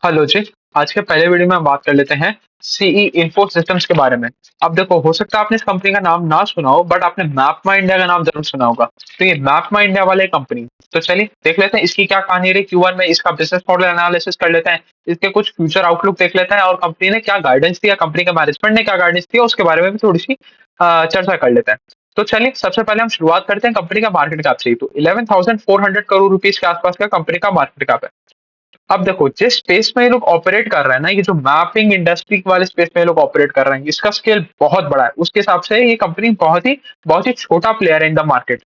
Hello जी। आज के पहले वीडियो में हम बात कर लेते हैं सीई इन्फो सिस्टम्स के बारे में। अब देखो, हो सकता है आपने इस कंपनी का नाम ना सुना हो, बट आपने मैपमा इंडिया का नाम जरूर सुना होगा। तो ये मैपमा इंडिया वाले कंपनी, तो चलिए देख लेते हैं इसकी क्या कहानी रही Q1 में। इसका बिजनेस मॉडल एनालिसिस कर लेते हैं, इसके कुछ फ्यूचर आउटलुक देख लेते हैं, और कंपनी ने क्या गाइडेंस दिया, कंपनी के मैनेजमेंट ने क्या गाइडेंस दिया, उसके बारे में भी थोड़ी सी चर्चा कर लेते हैं। तो चलिए सबसे पहले हम शुरुआत करते हैं कंपनी का मार्केट कैप से ही। तो 11,400 करोड़ रुपीज के आसपास का कंपनी का मार्केट कैप है। अब देखो, जिस स्पेस में ये लोग ऑपरेट कर रहे हैं ना, ये जो मैपिंग इंडस्ट्री वाले स्पेस में ये लोग ऑपरेट कर रहे हैं, इसका स्केल बहुत बड़ा है। उसके हिसाब से ये कंपनी बहुत ही छोटा प्लेयर है इन द मार्केट।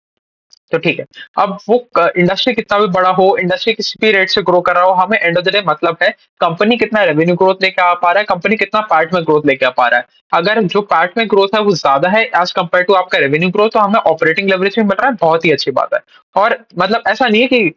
तो ठीक है। अब वो इंडस्ट्री कितना भी बड़ा हो, इंडस्ट्री किसी भी रेट से ग्रो कर रहा हो, हमें एंड ऑफ द डे मतलब है कंपनी कितना रेवेन्यू ग्रोथ लेके आ पा रहा है, कंपनी कितना पार्ट में ग्रोथ लेके आ पा रहा है। अगर जो पार्ट में ग्रोथ है वो ज्यादा है एज कम्पेयर टू आपका रेवेन्यू ग्रोथ, तो हमें ऑपरेटिंग लेवरेज भी मिल रहा है, बहुत ही अच्छी बात है। और मतलब ऐसा नहीं है कि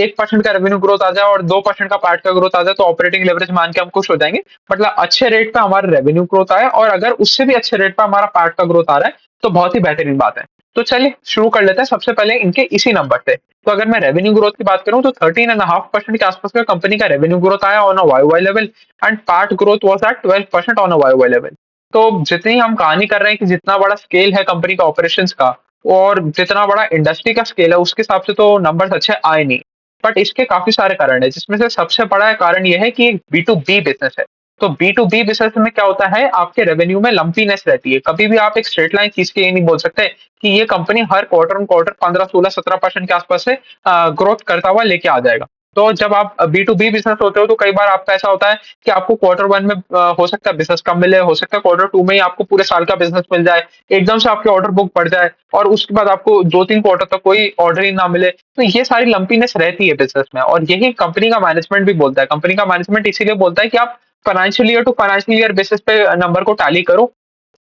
1% का रेवेन्यू ग्रोथ आ जाए और 2% का पार्ट का ग्रोथ आ जाए तो ऑपरेटिंग लेवरेज मान के हम खुश हो जाएंगे। मतलब अच्छे रेट पे हमारा रेवेन्यू ग्रोथ आया, और अगर उससे भी अच्छे रेट पे हमारा पार्ट का ग्रोथ आ रहा है, तो बहुत ही बेहतरीन बात है। तो चलिए शुरू कर लेते हैं सबसे पहले इनके इसी नंबर से। तो अगर मैं रेवेन्यू ग्रोथ की बात करूं, तो 13.5% के आसपास का कंपनी का रेवेन्यू ग्रोथ आया on a Y level, and part growth was at 12% on a Y level. तो जितनी हम कहानी कर रहे हैं कि जितना बड़ा स्केल है कंपनी का ऑपरेशंस का, और जितना बड़ा इंडस्ट्री का स्केल है, उसके हिसाब से तो नंबर्स अच्छे आए नहीं। बट इसके काफी सारे कारण है, जिसमें से सबसे बड़ा कारण यह है कि एक बी टू बी बिजनेस है। तो बी टू बी बिजनेस में क्या होता है, आपके रेवेन्यू में लंपीनेस रहती है। कभी भी आप एक स्ट्रेट लाइन खींच के ये नहीं बोल सकते कि ये company her quarter on quarter 15, 16, 17% के आसपास से ग्रोथ करता हुआ लेके आ जाएगा। तो जब आप बी टू बी बिजनेस होते हो, तो कई बार आपका ऐसा होता है कि आपको क्वार्टर वन में हो सकता है बिजनेस कम मिले, हो सकता है क्वार्टर टू में ही आपको पूरे साल का बिजनेस मिल जाए, एकदम से आपके ऑर्डर बुक बढ़ जाए, और उसके बाद आपको 2, 3 क्वार्टर तक कोई ऑर्डर ही ना मिले। तो ये सारी लंपीनेस रहती है बिजनेस में, और यही कंपनी का मैनेजमेंट भी बोलता है। कंपनी का मैनेजमेंट इसीलिए बोलता है कि आप financial year to financial year basis पे नंबर को टैली करो,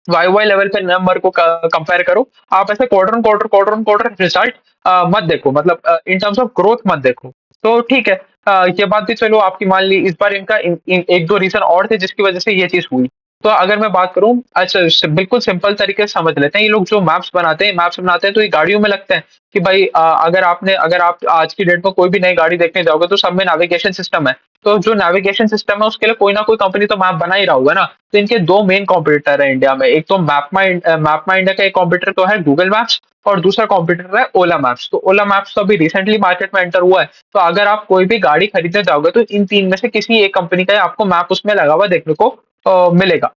वाई वाई लेवल पे नंबर को कंपेयर करो। आप ऐसे क्वार्टर ऑन क्वार्टर रिजल्ट मत देखो, मतलब इन टर्म्स ऑफ ग्रोथ मत देखो। तो ठीक है। ये बात भी चलो आपकी मान ली। इस बार इनका एक दो रीजन और थे जिसकी वजह से ये चीज हुई। तो अगर मैं बात करूं, अच्छा बिल्कुल सिंपल तरीके से समझ लेते हैं। ये लोग जो मैप्स बनाते हैं तो ये गाड़ियों में लगते हैं कि भाई अगर आप आज की डेट में कोई भी नई गाड़ी देखने जाओगे, तो सब में नेविगेशन सिस्टम है। तो जो नेविगेशन सिस्टम है उसके लिए कोई ना कोई कंपनी तो मैप बना ही रहा होगा ना। तो इनके दो मेन कॉम्पिटिटर है इंडिया में। एक तो मैपमा इंडिया का एक कॉम्पिटिटर तो है गूगल मैप्स, और दूसरा कॉम्पिटिटर है ओला मैप्स। तो ओला मैप्स तो अभी रिसेंटली मार्केट में एंटर हुआ है। तो अगर आप कोई भी गाड़ी खरीदने जाओगे, तो इन तीन में से किसी एक कंपनी का आपको मैप उसमें लगा हुआ देखने को मिलेगा।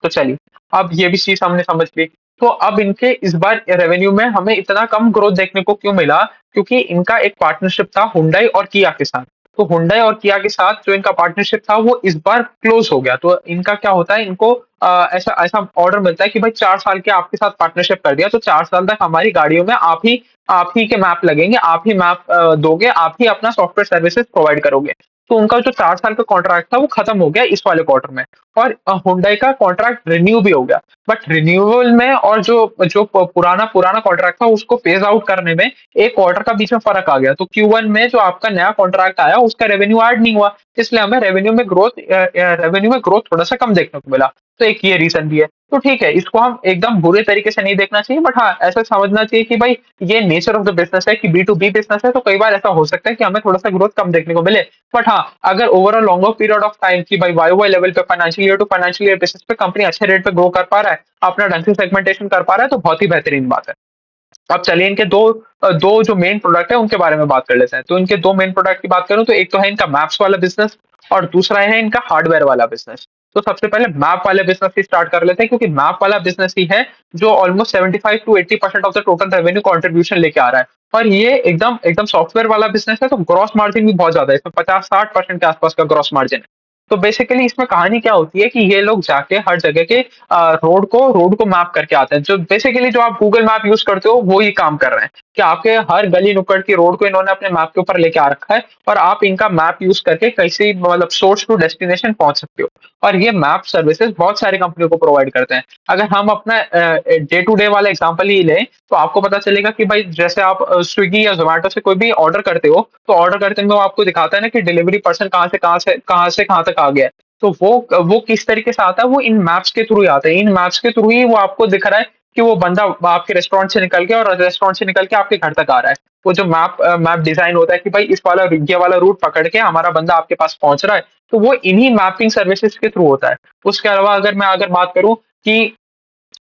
तो चलिए, अब ये भी चीज हमने समझ ली। तो अब इनके इस बार रेवेन्यू में हमें इतना कम ग्रोथ देखने को क्यों मिला? क्योंकि इनका एक पार्टनरशिप था हुंडई और किया के साथ। तो हुंडई और किया के साथ जो इनका पार्टनरशिप था वो इस बार क्लोज हो गया। तो इनका क्या होता है, इनको ऐसा ऐसा ऑर्डर मिलता है कि भाई 4 साल के आपके साथ पार्टनरशिप कर दिया, तो 4 साल तक हमारी गाड़ियों में आप ही के मैप लगेंगे, आप ही मैप दोगे, आप ही अपना सॉफ्टवेयर सर्विसेज प्रोवाइड करोगे। तो उनका जो 4 साल का कॉन्ट्रैक्ट था वो खत्म हो गया इस वाले क्वार्टर में, और हुंडई का कॉन्ट्रैक्ट रिन्यू भी हो गया। बट रिन्यूअल में और जो जो पुराना पुराना कॉन्ट्रैक्ट था उसको फेज आउट करने में एक क्वार्टर का बीच में फर्क आ गया। तो Q1 में जो आपका नया कॉन्ट्रैक्ट आया उसका रेवेन्यू ऐड नहीं हुआ, इसलिए हमें रेवेन्यू में ग्रोथ थोड़ा सा कम देखने को मिला। तो एक ये रीजन भी है। तो ठीक है, इसको हम एकदम बुरे तरीके से नहीं देखना चाहिए, बट हाँ ऐसा समझना चाहिए कि भाई ये नेचर ऑफ द बिजनेस है कि बी टू बी बिजनेस है, तो कई बार ऐसा हो सकता है कि हमें थोड़ा सा ग्रोथ कम देखने को मिले। बट हाँ, अगर over a longer period of time की भाई वाई वाई लेवल पे financial year to financial year basis पे कंपनी अच्छे रेट पे ग्रो कर पा रहा है, अपना ढंग से सेगमेंटेशन कर पा रहा है, तो बहुत ही बेहतरीन बात है। अब चलिए इनके दो जो मेन प्रोडक्ट है उनके बारे में बात कर लेते हैं। तो इनके दो मेन प्रोडक्ट की बात करूं, तो एक तो है इनका मैप्स वाला बिजनेस, और दूसरा है इनका हार्डवेयर वाला बिजनेस। तो सबसे पहले मैप वाले बिजनेस से स्टार्ट कर लेते हैं, क्योंकि मैप वाला बिजनेस ही है जो almost 75 to 80% of the total revenue contribution लेके आ रहा है। और ये एकदम एकदम सॉफ्टवेयर वाला बिजनेस है, तो ग्रॉस मार्जिन भी बहुत ज्यादा है, इसमें 50-60% के आसपास का ग्रॉस मार्जिन है। तो बेसिकली इसमें कहानी क्या होती है कि ये लोग जाके हर जगह के रोड को मैप करके आते हैं। जो बेसिकली जो आप गूगल मैप यूज करते हो वो ही काम कर रहे हैं, कि आपके हर गली नुक्कड़ की रोड को इन्होंने अपने मैप के ऊपर लेके आ रखा है, और आप इनका मैप यूज करके कैसे मतलब सोर्स टू डेस्टिनेशन पहुंच सकते हो। और ये मैप सर्विसेज बहुत सारी कंपनियों को प्रोवाइड करते हैं। अगर हम अपना डे टू डे वाला एग्जांपल ही लें, तो आपको पता चलेगा कि भाई जैसे आप स्विगी या जोमेटो से कोई भी ऑर्डर करते हो, तो ऑर्डर करते में वो आपको दिखाता है ना कि डिलीवरी पर्सन कहाँ तक आ गया है। तो वो किस तरीके से आता है, वो इन मैप्स के थ्रू ही आता है। इन मैप्स के थ्रू ही वो आपको दिख रहा है कि वो बंदा आपके रेस्टोरेंट से निकल के और रेस्टोरेंट से निकल के आपके घर तक आ रहा है। वो जो मैप डिज़ाइन होता है कि भाई इस वाला ये वाला रूट पकड़ के हमारा बंदा आपके पास पहुँच रहा है, तो वो इन्हीं मैपिंग सर्विसेज़ के थ्रू होता है। उसके अलावा अगर बात करूँ कि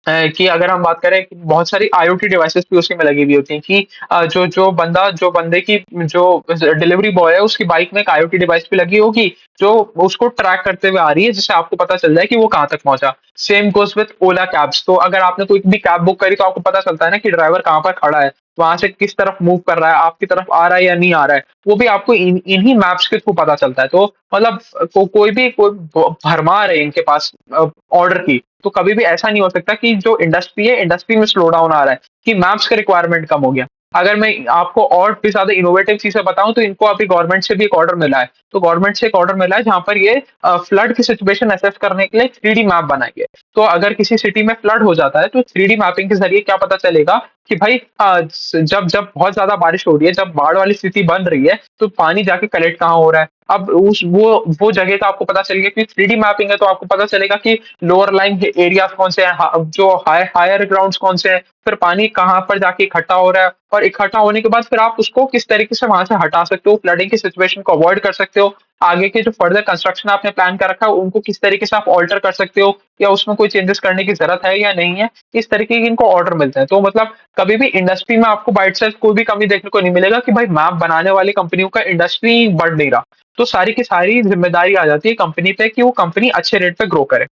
कि अगर हम बात करें कि बहुत सारी आईओटी डिवाइसेस भी उसी में लगी हुई होती हैं कि जो बंदे की जो डिलीवरी बॉय है उसकी बाइक में एक आईओटी डिवाइस भी लगी होगी जो उसको ट्रैक करते हुए आ रही है जिससे आपको पता चल जाए कि वो कहाँ तक पहुंचा। Same goes with Ola cabs. तो अगर आपने कोई भी कैब बुक करी तो आपको पता चलता है ना कि ड्राइवर कहाँ पर खड़ा है, वहां से किस तरफ मूव कर रहा है, आपकी तरफ आ रहा है या नहीं आ रहा है, वो भी आपको इन्हीं मैप्स के थ्रू पता चलता है। तो मतलब कोई भरमार है इनके पास ऑर्डर की। तो कभी भी ऐसा नहीं हो सकता कि जो इंडस्ट्री है, इंडस्ट्री में स्लो डाउन आ रहा है कि मैप्स का रिक्वायरमेंट कम हो गया। अगर मैं आपको और भी ज्यादा इनोवेटिव चीजें बताऊं तो इनको अभी गवर्नमेंट से भी एक ऑर्डर मिला है। तो गवर्नमेंट से एक ऑर्डर मिला है जहां पर ये फ्लड की सिचुएशन असेस करने के लिए 3D मैप बनाएंगे। तो अगर किसी सिटी में फ्लड हो जाता है तो 3D मैपिंग के जरिए क्या पता चलेगा कि भाई जब जब बहुत ज्यादा बारिश हो रही है, जब बाढ़ वाली स्थिति बन रही है, तो पानी जाके कलेक्ट कहाँ हो रहा है। अब उस वो जगह का आपको पता चलेगा कि 3D मैपिंग है तो आपको पता चलेगा कि लोअर लाइंग एरियाज कौन से हैं, जो हायर ग्राउंड्स कौन से हैं, फिर पानी कहाँ पर जाके इकट्ठा हो रहा है और इकट्ठा होने के बाद फिर आप उसको किस तरीके से वहां से हटा सकते हो, फ्लडिंग की सिचुएशन को अवॉइड कर सकते हो। आगे के जो फर्दर कंस्ट्रक्शन आपने प्लान कर रखा है उनको किस तरीके से आप ऑल्टर कर सकते हो या उसमें कोई चेंजेस करने की जरूरत है या नहीं है। इस तरीके के इनको ऑर्डर मिलते हैं। तो मतलब कभी भी इंडस्ट्री में आपको बाइट साइज कोई भी कमी देखने को नहीं मिलेगा कि भाई मैप बनाने वाली कंपनियों का इंडस्ट्री बढ़ नहीं रहा। तो सारी की सारी जिम्मेदारी आ जाती है कंपनी पे कि वो कंपनी अच्छे रेट पे ग्रो करे।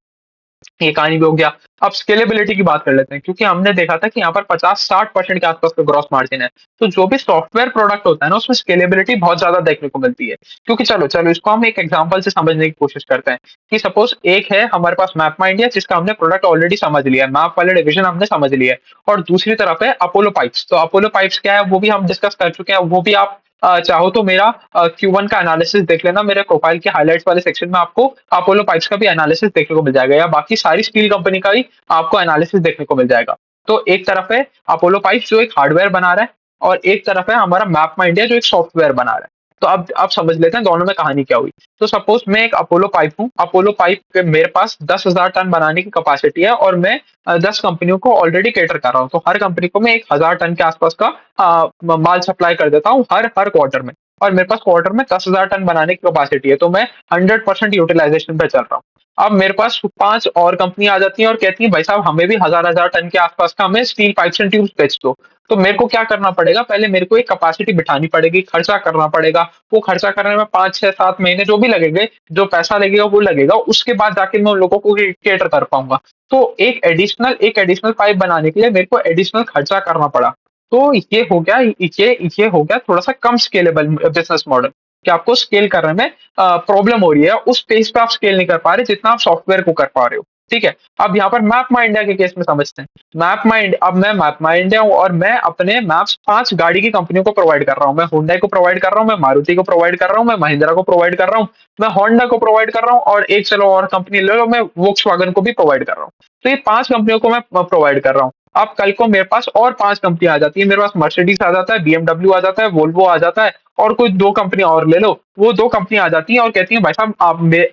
ये कहानी भी हो गया। अब स्केलेबिलिटी की बात कर लेते हैं क्योंकि हमने देखा था कि यहाँ पर 50-60% के आसपास का ग्रॉस मार्जिन है। तो जो भी सॉफ्टवेयर प्रोडक्ट होता है ना उसमें स्केलेबिलिटी बहुत ज्यादा देखने को मिलती है। क्योंकि चलो चलो इसको हम एक एग्जांपल से समझने की कोशिश करते हैं कि सपोज एक है हमारे पास मैप माई इंडिया जिसका हमने प्रोडक्ट ऑलरेडी समझ लिया है, मैप वाले डिवीजन हमने समझ लिया है। और दूसरी तरफ है अपोलो पाइप्स। तो अपोलो पाइप्स क्या है वो भी हम डिस्कस कर चुके हैं, वो भी आप चाहो तो मेरा Q1 का एनालिसिस देख लेना, मेरे प्रोफाइल के हाइलाइट्स वाले सेक्शन में आपको अपोलो पाइप्स का भी एनालिसिस देखने को मिल जाएगा या बाकी सारी स्टील कंपनी का ही आपको एनालिसिस देखने को मिल जाएगा। तो एक तरफ है अपोलो पाइप्स जो एक हार्डवेयर बना रहा है और एक तरफ है हमारा मैप माई इंडिया जो एक सॉफ्टवेयर बना रहा है। तो अब समझ लेते हैं दोनों में कहानी क्या हुई। तो सपोज मैं एक अपोलो पाइप हूँ, अपोलो पाइप पे मेरे पास 10,000 टन बनाने की कैपेसिटी है और मैं 10 कंपनियों को ऑलरेडी कैटर कर रहा हूँ। तो हर कंपनी को मैं 1,000 टन के आसपास का माल सप्लाई कर देता हूँ हर हर क्वार्टर में। और मेरे पास क्वार्टर में 10,000 टन बनाने की कैपेसिटी है तो मैं 100% यूटिलाइजेशन पे चल रहा हूँ। अब मेरे पास 5 और कंपनी आ जाती हैं और कहती हैं भाई साहब हमें भी हजार हजार टन के आसपास का हमें स्टील पाइप्स एंड ट्यूब्स बेच दो। तो मेरे को क्या करना पड़ेगा, पहले मेरे को एक कैपेसिटी बिठानी पड़ेगी, खर्चा करना पड़ेगा। वो खर्चा करने में 5 6 7 महीने जो भी लगेंगे, जो पैसा लगेगा वो लगेगा, उसके बाद जाके मैं उन लोगों को केटर कर पाऊंगा। तो एक एडिशनल पाइप बनाने के लिए मेरे को एडिशनल खर्चा करना पड़ा। तो ये हो गया थोड़ा सा कम स्केलेबल बिजनेस मॉडल कि आपको स्केल करने में प्रॉब्लम हो रही है, उस पेस पे आप स्केल नहीं कर पा रहे जितना आप सॉफ्टवेयर को कर पा रहे हो। ठीक है। अब यहाँ पर मैप माई इंडिया के केस में समझते हैं। अब मैं मैप माई इंडिया हूँ और मैं अपने मैप्स 5 गाड़ी की कंपनियों को प्रोवाइड कर रहा हूँ। मैं हुंडई को प्रोवाइड कर रहा हूँ, मैं मारुति को प्रोवाइड कर रहा हूँ, मैं महिंद्रा को प्रोवाइड कर रहा हूँ, मैं होंडा को प्रोवाइड कर रहा हूँ और एक चलो और कंपनी ले लो, मैं वोक्सवैगन को भी प्रोवाइड कर रहा हूँ। तो ये 5 कंपनियों को मैं प्रोवाइड कर रहा हूँ। अब कल को मेरे पास और 5 कंपनी आ जाती है, मेरे पास मर्सिडीज आ जाता है, बीएमडब्ल्यू आ जाता है, वोल्वो आ जाता है और कोई 2 कंपनी और ले लो। वो 2 कंपनी आ जाती हैं और कहती हैं भाई साहब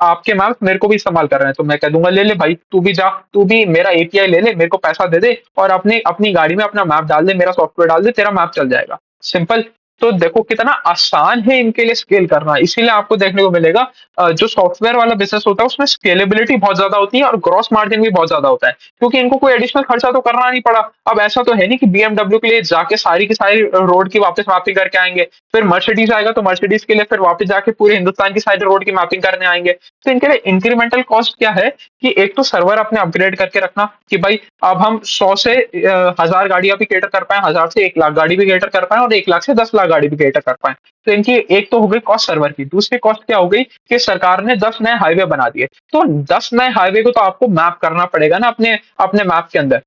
आपके मैप मेरे को भी इस्तेमाल कर रहे हैं। तो मैं कह दूंगा ले ले भाई, तू भी जा, तू भी मेरा एपीआई ले ले, मेरे को पैसा दे दे और अपनी अपनी गाड़ी में अपना मैप डाल दे, मेरा सॉफ्टवेयर डाल दे, तेरा मैप चल जाएगा। सिंपल। तो देखो कितना आसान है इनके लिए स्केल करना। इसीलिए आपको देखने को मिलेगा जो सॉफ्टवेयर वाला बिजनेस होता है उसमें स्केलेबिलिटी बहुत ज्यादा होती है और ग्रॉस मार्जिन भी बहुत ज्यादा होता है क्योंकि इनको कोई एडिशनल खर्चा तो करना नहीं पड़ा। अब ऐसा तो है नहीं कि बीएमडब्ल्यू के लिए जाके सारी की सारी रोड की वापस मैपिंग करके आएंगे, फिर मर्सिडीज आएगा तो मर्सिडीज के लिए फिर वापस जाके पूरे हिंदुस्तान की सारी रोड की मैपिंग करने आएंगे। तो इनके लिए इंक्रीमेंटल कॉस्ट क्या है कि एक तो सर्वर अपने अपग्रेड करके रखना कि भाई अब हम 100 से 1,000 गाड़ियां भी कैटर कर पाए, 1,000 से 1 लाख गाड़ी भी कैटर कर पाए और 1 लाख से 10 लाख गाड़ी भी कैटर कर पाए। तो इनकी एक तो हो गई कॉस्ट सर्वर की। दूसरी कॉस्ट क्या हो गई कि सरकार ने 10 नए हाईवे बना दिए। तो 10 नए हाईवे को तो आपको मैप करना पड़ेगा ना अपने अपने मैप के अंदर।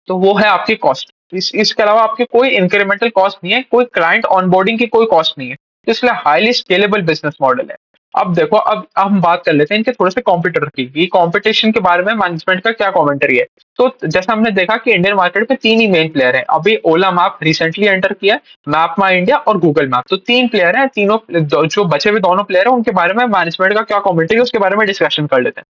तो वो है आपकी कॉस्ट। इसके अलावा आपके कोई इंक्रीमेंटल कॉस्ट नहीं है, कोई क्लाइंट ऑनबोर्डिंग की कोई कॉस्ट नहीं है। तो इसलिए हाईली स्केलेबल बिजनेस मॉडल है। अब देखो, अब हम बात कर लेते हैं इनके थोड़े से कॉम्पिटिटर की कंपटीशन के बारे में मैनेजमेंट का क्या कमेंटरी है। तो जैसा हमने देखा कि इंडियन मार्केट में 3 ही मेन प्लेयर हैं। अभी ओला मैप रिसेंटली एंटर किया है, मैप माई इंडिया और गूगल मैप। तो 3 प्लेयर हैं। तीनों जो बचे हुए दोनों प्लेयर हैं उनके बारे में मैनेजमेंट का क्या कमेंटरी है उसके बारे में डिस्कशन कर लेते हैं।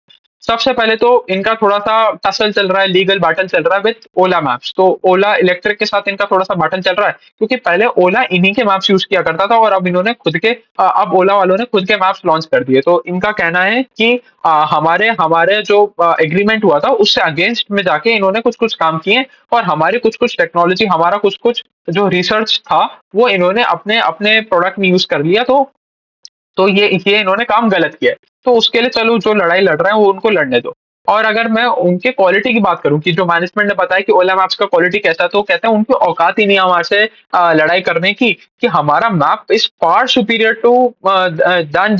सबसे पहले तो इनका थोड़ा-सा टसल चल रहा है, लीगल बैटल चल रहा है विथ ओला मैप्स। तो ओला इलेक्ट्रिक के साथ इनका थोड़ा-सा बैटल चल रहा है, क्योंकि पहले ओला इन्हीं के मैप्स यूज़ किया करता था और अब इन्होंने खुद के अब ओला वालों ने खुद के मैप्स लॉन्च कर दिए। तो इनका कहना है कि हमारे हमारे जो एग्रीमेंट हुआ था उससे अगेंस्ट में जाके इन्होंने कुछ-कुछ काम किए और हमारी कुछ-कुछ टेक्नोलॉजी, हमारा कुछ-कुछ जो रिसर्च था, वो इन्होंने अपने अपने प्रोडक्ट में यूज़ कर लिया। तो ये इन्होंने काम गलत किया है। तो उसके लिए चलो जो लड़ाई लड़ रहे हैं वो उनको लड़ने दो। और अगर मैं उनके क्वालिटी की बात करूँ कि जो मैनेजमेंट ने बताया कि ओला मैप्स का क्वालिटी कैसा है, तो कहते हैं उनकी औकात ही नहीं है हमारे से लड़ाई करने की, कि हमारा map is far superior to than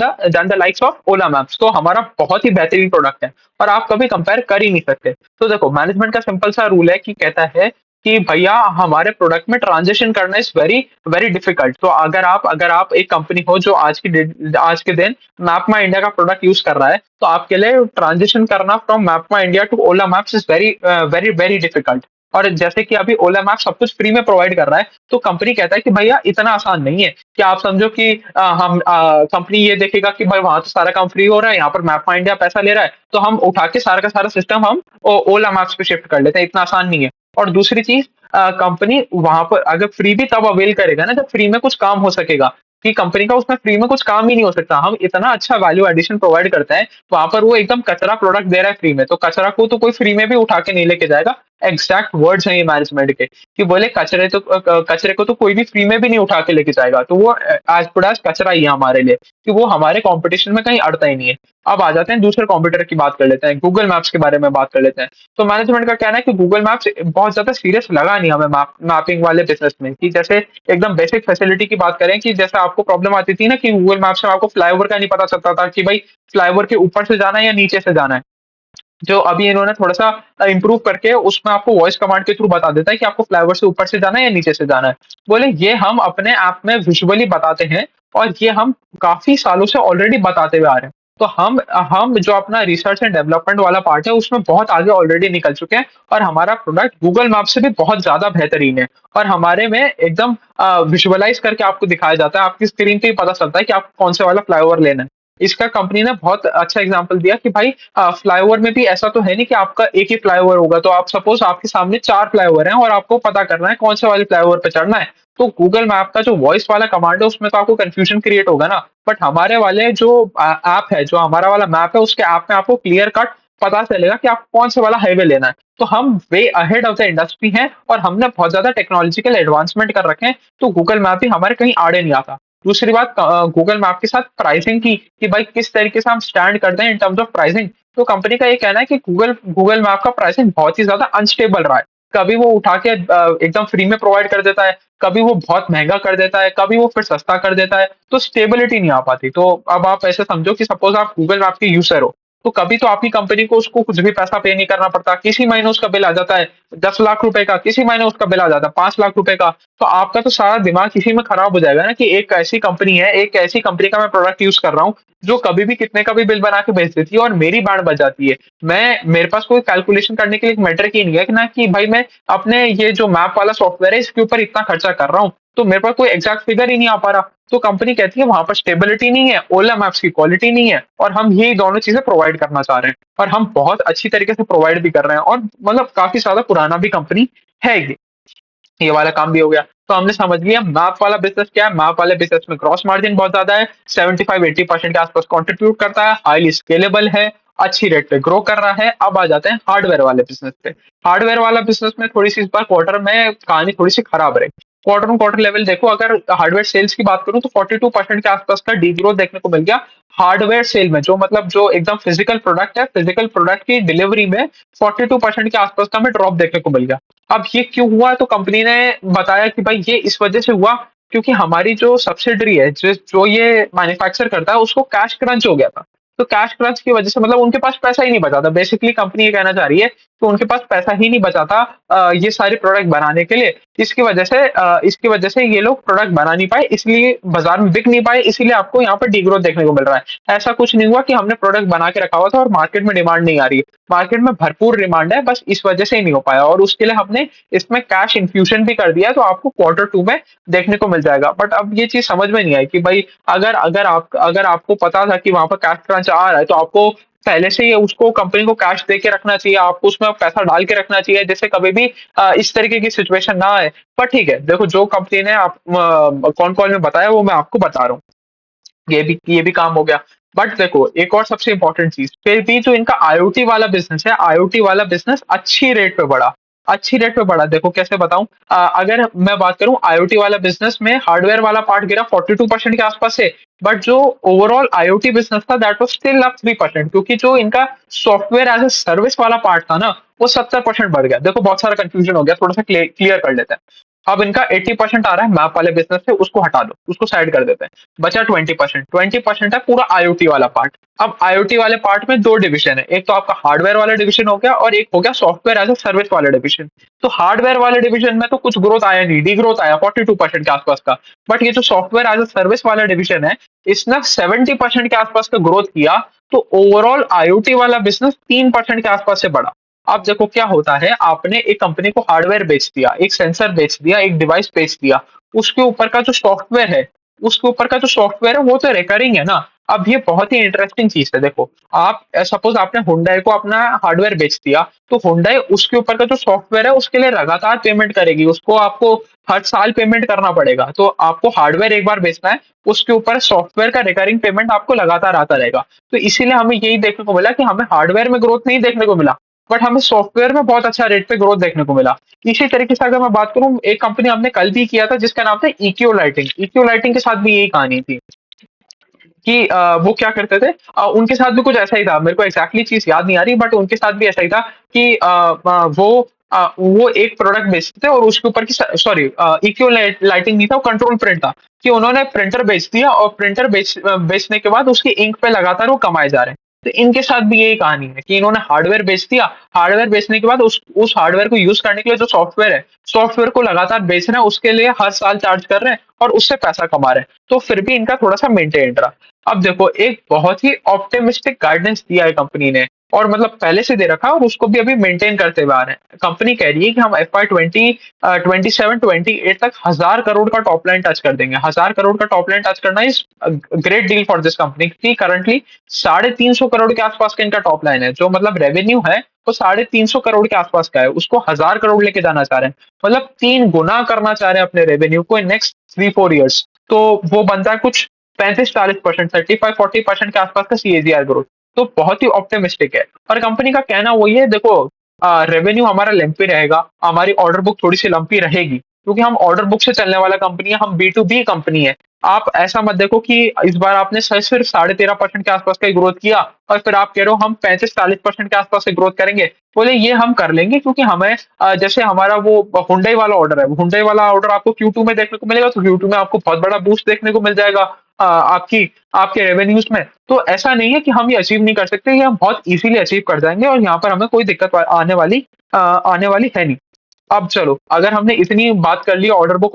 the likes of Ola maps. तो हमारा बहुत ही बेहतरीन प्रोडक्ट है और आप कभी कंपेयर कर ही नहीं सकते। तो देखो, मैनेजमेंट का सिंपल सा रूल है कि कहता है कि भैया हमारे प्रोडक्ट में ट्रांज़िशन करना इज़ वेरी वेरी डिफिकल्ट। तो अगर आप एक कंपनी हो जो आज के दिन मैप माई इंडिया का प्रोडक्ट यूज कर रहा है, तो आपके लिए ट्रांजिशन करना from map my India to Ola maps is very very very difficult. और जैसे कि अभी ओला मैप सब कुछ फ्री में प्रोवाइड कर रहा है, तो कंपनी कहता है कि भैया इतना आसान नहीं है कि आप समझो कि हम कंपनी ये देखेगा कि भाई वहां तो सारा काम फ्री हो रहा है, यहाँ पर मैप माई इंडिया पैसा ले रहा है, तो हम उठा के सारा का सारा सिस्टम हम ओला मैप्स पे शिफ्ट कर लेते हैं। इतना आसान नहीं है। और दूसरी चीज, कंपनी वहां पर अगर फ्री भी तब अवेल करेगा ना जब फ्री में कुछ काम हो सकेगा, कि कंपनी का उसमें फ्री में कुछ काम ही नहीं हो सकता। हम इतना अच्छा वैल्यू एडिशन प्रोवाइड करते हैं, वहां पर वो एकदम कचरा प्रोडक्ट दे रहा है फ्री में, तो कचरा को तो कोई फ्री में भी उठा के नहीं लेके जाएगा। एग्जैक्ट वर्ड्स हैं ये मैनेजमेंट के, कि बोले कचरे को तो कोई भी फ्री में भी नहीं उठा के लेके जाएगा, तो वो एज गुड एज कचरा ही है हमारे लिए, कि वो हमारे कंपटीशन में कहीं अड़ता ही नहीं है। अब आ जाते हैं दूसरे कॉम्पिटिटर की बात कर लेते हैं, गूगल मैप्स के बारे में बात कर लेते हैं। तो मैनेजमेंट का कहना है कि गूगल मैप्स बहुत ज्यादा सीरियस लगा नहीं हमें मैपिंग वाले बिजनेस में, कि जैसे एकदम बेसिक फैसिलिटी की बात करें, कि जैसे आपको प्रॉब्लम आती थी ना कि गूगल मैप्स में आपको फ्लाईओवर का नहीं पता चलता था कि भाई फ्लाईओवर के ऊपर से जाना है या नीचे से जाना है, जो अभी इन्होंने थोड़ा-सा इम्प्रूव करके उसमें आपको वॉइस कमांड के थ्रू बता देता है कि आपको फ्लाईओवर से ऊपर से जाना है या नीचे से जाना है। बोले ये हम अपने ऐप में विजुअली बताते हैं और ये हम काफ़ी सालों से ऑलरेडी बताते हुए आ रहे हैं। तो हम जो अपना रिसर्च एंड डेवलपमेंट वाला पार्ट है उसमें बहुत आगे ऑलरेडी निकल चुके हैं और हमारा प्रोडक्ट गूगल मैप से भी बहुत ज़्यादा बेहतरीन है। और हमारे में एकदम विजुअलाइज़ करके आपको दिखाया जाता है, आपकी स्क्रीन पे ही पता चलता है कि आपको कौन से वाला फ्लाईओवर लेना है। इसका कंपनी ने बहुत अच्छा एग्जांपल दिया कि भाई फ्लाईओवर में भी ऐसा तो है नहीं कि आपका एक ही फ्लाईओवर होगा, तो आप सपोज आपके सामने 4 फ्लाईओवर हैं और आपको पता करना है कौन से वाले फ्लाईओवर पे चढ़ना है। तो गूगल मैप का जो वॉइस वाला कमांड है उसमें तो आपको कन्फ्यूजन क्रिएट होगा ना, बट हमारे वाले जो ऐप है, जो हमारा वाला मैप है, उसके ऐप में आपको क्लियर कट पता चलेगा कि आपको कौन से वाला हाईवे लेना है। तो हम way ahead of the industry हैं और हमने बहुत ज़्यादा टेक्नोलॉजिकल एडवांसमेंट कर रखे हैं, तो गूगल मैप भी हमारे कहीं आड़े नहीं आता। दूसरी बात, गूगल मैप के साथ प्राइसिंग की, कि भाई किस तरीके से हम स्टैंड करते हैं इन टर्म्स ऑफ प्राइसिंग। तो कंपनी का ये कहना है कि गूगल गूगल मैप का प्राइसिंग बहुत ही ज्यादा अनस्टेबल रहा है। कभी वो उठा के एकदम फ्री में प्रोवाइड कर देता है, कभी वो बहुत महंगा कर देता है, कभी वो फिर सस्ता कर देता है, तो स्टेबिलिटी नहीं आ पाती। तो अब आप ऐसे समझो कि सपोज आप गूगल मैप के यूजर हो, तो कभी तो आपकी कंपनी को उसको कुछ भी पैसा पे नहीं करना पड़ता, किसी महीने उसका बिल आ जाता है 10 लाख रुपए का, किसी महीने उसका बिल आ जाता है 5 लाख रुपए का। तो आपका तो सारा दिमाग इसी में खराब हो जाएगा ना, कि एक ऐसी कंपनी है, एक ऐसी कंपनी का मैं प्रोडक्ट यूज कर रहा हूँ जो कभी भी कितने का भी बिल बना के भेज देती है और मेरी बैंड बज जाती है। मेरे पास कोई कैलकुलेशन करने के लिए एक मेट्रिक ही नहीं है कि ना, कि भाई मैं अपने ये जो मैप वाला सॉफ्टवेयर है इसके ऊपर इतना खर्चा कर रहा हूँ, तो मेरे पास कोई एग्जैक्ट फिगर ही नहीं आ पा रहा। तो कंपनी कहती है वहां पर स्टेबिलिटी नहीं है, ओला मैप्स की क्वालिटी नहीं है, और हम ये दोनों चीजें प्रोवाइड करना चाह रहे हैं और हम बहुत अच्छी तरीके से प्रोवाइड भी कर रहे हैं, और मतलब काफी ज्यादा पुराना भी कंपनी है ये वाला काम भी हो गया। तो हमने समझ लिया मैप वाला बिज़नेस क्या है। मैप वाले बिज़नेस में ग्रॉस मार्जिन बहुत ज़्यादा है, 75-80% के आस-पास कंट्रीब्यूट करता है, हाइली स्केलेबल है, अच्छी रेट पे ग्रो कर रहा है। अब आ जाते हैं हार्डवेयर वाले बिज़नेस पे। हार्डवेयर वाला बिज़नेस में थोड़ी-सी इस बार क्वार्टर में कहानी थोड़ी-सी खराब रही। क्वार्टर ऑन क्वार्टर लेवल देखो, अगर हार्डवेयर सेल्स की बात करूँ तो 42% के आस-पास का डीग्रोथ देखने को मिल गया। हार्डवेयर सेल में, जो मतलब जो एकदम फिजिकल प्रोडक्ट है, फिजिकल प्रोडक्ट की डिलीवरी में 42% के आस-पास का हमें ड्रॉप देखने को मिल गया। अब ये क्यों हुआ? तो कंपनी ने बताया कि भाई ये इस वजह से हुआ क्योंकि हमारी जो सब्सिडरी है, जो ये मैन्युफैक्चर करता है, उसको कैश क्रंच हो गया था। तो कैश क्रंच की वजह से मतलब उनके पास पैसा ही नहीं बचा था। बेसिकली कंपनी ये कहना चाह रही है कि उनके पास पैसा ही नहीं बचा था ये सारे प्रोडक्ट बनाने के लिए। इसकी वजह से ये लोग प्रोडक्ट बना नहीं पाए, इसलिए बाजार में बिक नहीं पाए, इसीलिए आपको यहाँ पर डिग्रोथ देखने को मिल रहा है। ऐसा कुछ नहीं हुआ कि हमने प्रोडक्ट बना के रखा हुआ था और मार्केट में डिमांड नहीं आ रही है। मार्केट में भरपूर डिमांड है, बस इस वजह से ही नहीं हो पाया, और उसके लिए हमने इसमें कैश इन्फ्यूजन भी कर दिया, तो आपको क्वार्टर 2 में देखने को मिल जाएगा। बट अब ये चीज़ समझ में नहीं आई कि भाई अगर आपको पता था कि वहाँ पर कैश क्रंच आ रहा है, तो आपको पहले से ही उसको कंपनी को कैश दे के रखना चाहिए, आपको उसमें पैसा डाल के रखना चाहिए, जिससे कभी भी इस तरीके की सिचुएशन ना आए। पर ठीक है, देखो जो कंपनी ने आप कौन कॉल में बताया वो मैं आपको बता रहा हूँ। ये भी काम हो गया। बट देखो एक और सबसे इंपॉर्टेंट चीज़, फिर भी जो इनका आईओटी वाला बिज़नेस है, आईओटी वाला बिज़नेस अच्छी रेट पे बढ़ा। अच्छी रेट पे बढ़ा, देखो कैसे बताऊँ? अगर मैं बात करूँ आईओटी वाला बिज़नेस में हार्डवेयर वाला पार्ट गिरा 42% के आसपास से, बट जो ओवरऑल आईओटी बिज़नेस था दैट वाज़ स्टिल अप 3%, क्योंकि जो इनका सॉफ्टवेयर एज़ अ सर्विस वाला पार्ट था ना, वो 70% बढ़ गया। देखो बहुत सारा कन्फ्यूजन हो गया, थोड़ा-सा क्लियर कर लेते हैं। अब इनका 80% आ रहा है मैप वाले बिज़नेस से, उसको हटा दो, उसको साइड कर देते हैं। बचा 20%, 20% है पूरा आईओटी वाला पार्ट। अब आईओटी वाले पार्ट में 2 डिवीज़न है, एक तो आपका हार्डवेयर वाला डिवीज़न हो गया और एक हो गया सॉफ्टवेयर एज़ अ सर्विस वाला डिवीज़न। तो हार्डवेयर वाले डिवीज़न में तो कुछ ग्रोथ आया नहीं, डीग्रोथ आया 42% के आसपास का। बट ये जो सॉफ्टवेयर एज़ अ सर्विस वाला डिवीज़न है, इसने 70% के आसपास का ग्रोथ किया, तो ओवरऑल आईओटी वाला बिज़नेस 3% के आसपास से बढ़ा। अब देखो क्या होता है, आपने एक कंपनी को हार्डवेयर बेच दिया, एक सेंसर बेच दिया, एक डिवाइस बेच दिया, उसके ऊपर का जो सॉफ्टवेयर है, उसके ऊपर का जो सॉफ्टवेयर है वो तो रिकरिंग है ना। अब ये बहुत ही इंटरेस्टिंग चीज है, देखो आप सपोज आपने हुंडई को अपना हार्डवेयर बेच दिया, तो हुंडई उसके ऊपर का जो सॉफ्टवेयर है उसके लिए लगातार पेमेंट करेगी, उसको आपको हर साल पेमेंट करना पड़ेगा। तो आपको हार्डवेयर एक बार बेचना है, उसके ऊपर सॉफ्टवेयर का रिकरिंग पेमेंट आपको लगातार आता रहेगा। तो इसीलिए हमें यही देखने को मिला कि हमें हार्डवेयर में ग्रोथ नहीं देखने को मिला, बट हमें सॉफ्टवेयर में बहुत अच्छा रेट पे ग्रोथ देखने को मिला। इसी तरीके से अगर मैं बात करूँ, एक कंपनी हमने कल भी किया था जिसका नाम था इक्यू लाइटिंग। इक्यू लाइटिंग के साथ भी यही कहानी थी कि वो क्या करते थे, उनके साथ भी कुछ ऐसा ही था, मेरे को एग्जैक्टली चीज याद नहीं आ रही, बट उनके साथ भी ऐसा ही था कि वो एक प्रोडक्ट बेचते थे और उसके ऊपर की, सॉरी इक्यू लाइटिंग नहीं था, वो कंट्रोल प्रिंट था, कि उन्होंने प्रिंटर बेच दिया और प्रिंटर बेचने के बाद उसकी इंक पे लगातार वो कमाए जा रहे हैं। तो इनके साथ भी यही कहानी है कि इन्होंने हार्डवेयर बेच दिया, हार्डवेयर बेचने के बाद उस हार्डवेयर को यूज करने के लिए जो सॉफ्टवेयर है, सॉफ्टवेयर को लगातार बेच रहे हैं, उसके लिए हर साल चार्ज कर रहे हैं और उससे पैसा कमा रहे हैं, तो फिर भी इनका थोड़ा सा मेंटेन रहा। अब देखो एक बहुत ही ऑप्टिमिस्टिक गाइडेंस दिया है कंपनी ने, और मतलब पहले से दे रखा है और उसको भी अभी मेंटेन करते हुए आ रहे हैं। कंपनी कह रही है कि हम FY 27-28 तक 1,000 करोड़ का टॉप लाइन टच कर देंगे। 1,000 करोड़ का टॉप लाइन टच करना is great deal for this company, की करंटली 350 करोड़ के आसपास का इनका टॉप लाइन है, जो मतलब रेवेन्यू है वो 350 करोड़ के आसपास का है, उसको 1,000 करोड़ लेके जाना चाह रहे हैं, मतलब 3 गुना करना चाह रहे हैं अपने रेवेन्यू को इन नेक्स्ट 3-4 ईयर्स। तो वो बनता है कुछ 35-40%, 35-40% के आसपास का CAGR ग्रोथ। तो बहुत ही ऑप्टिमिस्टिक है, और कंपनी का कहना वही है, देखो रेवेन्यू हमारा लंपी रहेगा, हमारी ऑर्डर बुक थोड़ी सी लंपी रहेगी, क्योंकि हम ऑर्डर बुक से चलने वाला कंपनी है, हम B2B कंपनी है। आप ऐसा मत देखो कि इस बार आपने सिर्फ 13.5% के आसपास का ग्रोथ किया और फिर आप कह रहे हो हम 35-40% के आसपास से ग्रोथ करेंगे। बोले ये हम कर लेंगे, क्योंकि हमें जैसे हमारा वो हुंडई वाला ऑर्डर है, हुंडई वाला ऑर्डर आपको Q2 में देखने को मिलेगा, तो Q2 में आपको बहुत बड़ा बूस्ट देखने को मिल जाएगा आपकी आपके रेवेन्यूज में। तो ऐसा नहीं है कि हम ये अचीव नहीं कर सकते, ये हम बहुत इजीली अचीव कर जाएंगे और यहाँ पर हमें कोई दिक्कत आने वाली है नहीं। अब चलो, अगर हमने इतनी बात कर ली ऑर्डर बुक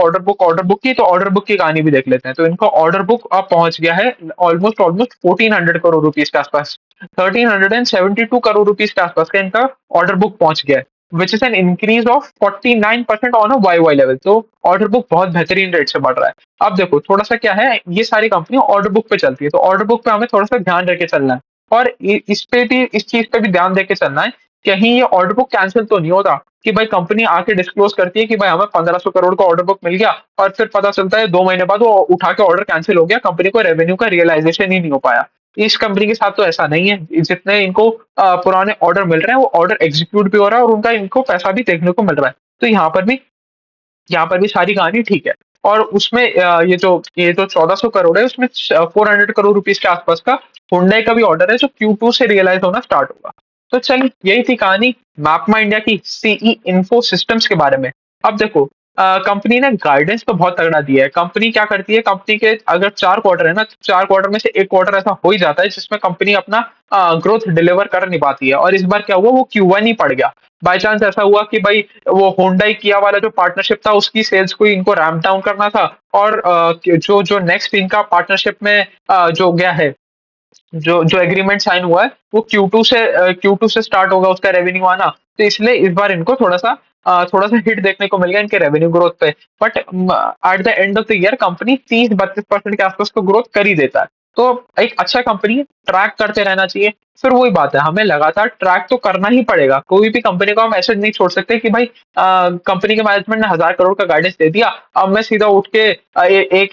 की, तो ऑर्डर बुक की कहानी भी देख लेते हैं। तो इनका ऑर्डर बुक अब पहुंच गया है ऑलमोस्ट ऑलमोस्ट 1400 करोड़ रुपीज के आसपास, 1372 करोड़ रुपीज के आसपास का इनका ऑर्डर बुक पहुंच गया है, which is an increase of 49% on a YY level. तो ऑर्डर बुक बहुत बेहतरीन रेट से बढ़ रहा है। अब देखो थोड़ा सा क्या है, ये सारी कंपनी ऑर्डर बुक पे चलती है, तो ऑर्डर बुक पे हमें थोड़ा सा ध्यान रख के चलना है, और इस पे भी, इस चीज पे भी ध्यान दे के चलना है, कहीं ये ऑर्डर बुक कैंसिल तो नहीं होता कि भाई कंपनी आके डिस्क्लोज करती है कि भाई हमें 1500 करोड़ का ऑर्डर बुक मिल गया, और फिर पता चलता है 2 महीने बाद वो उठा के ऑर्डर कैंसिल हो गया, कंपनी को रेवेन्यू का रियलाइजेशन ही नहीं हो पाया। इस कंपनी के साथ तो ऐसा नहीं है, जितने इनको पुराने ऑर्डर मिल रहे हैं वो ऑर्डर एग्जीक्यूट भी हो रहा है और उनका इनको पैसा भी देखने को मिल रहा है। तो यहाँ पर भी सारी कहानी ठीक है। और उसमें ये जो 1400 करोड़ है, उसमें 400 करोड़ रुपीज के आसपास का हुंडई का भी ऑर्डर है, जो Q2 से रियलाइज होना स्टार्ट होगा। तो चलिए यही थी कहानी मैपमा इंडिया की सीई इन्फो सिस्टम्स के बारे में। अब देखो कंपनी ने गाइडेंस तो बहुत तगड़ा दिया है। कंपनी क्या करती है, कंपनी के अगर 4 क्वार्टर है ना, तो 4 क्वार्टर में से एक क्वार्टर ऐसा हो ही जाता है जिसमें कंपनी अपना ग्रोथ डिलीवर कर नहीं पाती है, और इस बार क्या हुआ, वो Q1 ही पड़ गया। बाय चांस ऐसा हुआ कि भाई वो होंडा किया वाला जो पार्टनरशिप था, उसकी सेल्स को इनको रैम्प डाउन करना था, और जो जो नेक्स्ट इनका पार्टनरशिप में जो गया है, जो जो एग्रीमेंट साइन हुआ है, वो Q2 से स्टार्ट होगा उसका रेवेन्यू आना। तो इसलिए इस बार इनको थोड़ा सा हिट देखने को मिल गया इनके रेवेन्यू ग्रोथ पे। But at the end of the year company 30-32% के आसपास को ग्रोथ कर ही देता है। तो एक अच्छा कंपनी ट्रैक करते रहना चाहिए। फिर वही बात है, हमें लगातार ट्रैक तो करना ही पड़ेगा। कोई भी कंपनी को हम ऐसे नहीं छोड़ सकते कि भाई कंपनी के मैनेजमेंट ने 1000 करोड़ का गाइडेंस दे दिया, अब मैं सीधा उठ के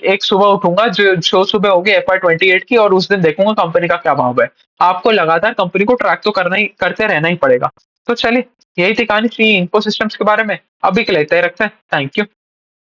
एक सुबह उठूँगा जो सुबह होगी FY 28 की, और उस दिन देखूँगा कंपनी का क्या भाव है। आपको लगातार कंपनी को ट्रैक तो करना ही करते रहना ही पड़ेगा। तो चलिए, यही थी कहानी सी इन्फो सिस्टम्स के बारे में। अभी के लिए इतना ही रखते हैं। Thank you.